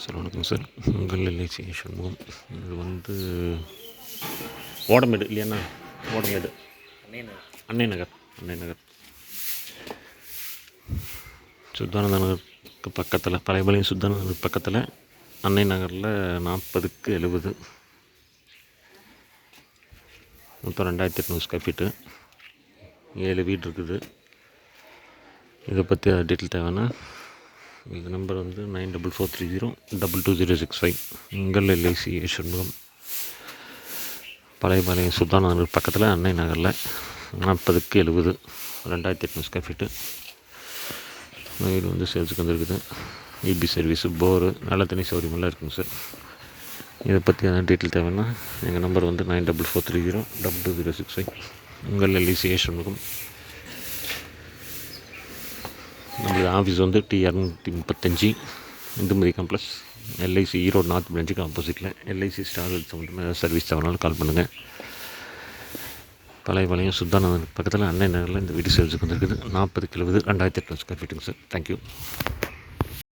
Sir வணக்கம் sir. உங்கள் LIC Shanmugam. இது ஓடமேடு இல்லையாண்ணா? ஓடமேடு அன்னை நகர் சுத்தானந்த நகருக்கு பக்கத்தில், பழையபாளையம் சுத்தானந்த நகர் பக்கத்தில் அன்னை நகரில் 40க்கு 70, மொத்தம் 2800 ஸ்கொயர் ஃபீட்டு, 7 வீடு இருக்குது. இதை பற்றி டீட்டெயில் தேவைன்னா இந்த நம்பர் 9443022065. உங்கள் எல்ஐசி சண்முகம், பழையபாளையம் சுல்தான் நகர் பக்கத்தில் அன்னை நகரில் 40க்கு 70, 2800 ஸ்கொயர் ஃபீட்டு. வீடு சேல்ஸுக்கு வந்துருக்குது. இபி சர்வீஸு, போரு, நல்ல தண்ணி சௌகரியமெல்லாம் இருக்குங்க சார். இதை பற்றி டீட்டெயில் தேவைன்னா எங்கள் நம்பர் 9443022065. உங்கள் எல்ஐசி சண்முகம். நம்மளது office T235 Indumathi complex, LIC Erode north பிரான்ச்சுக்கு ஆப்போசிட்டில். எல்ஐசி ஸ்டார் ஹெல்த் சம்மந்தமாக ஏதாவது சர்வீஸ் தேவைனாலும் கால் பண்ணுங்கள். பழையபாளையம் சுத்தானந்தன் பக்கத்தில் அன்னை நகரில் இந்த வீடு சேல்ஸுக்கு வந்துருக்குது. 40க்கு 70, 2800 ஸ்கொயர் ஃபீட்டுங்க சார். தேங்க்யூ.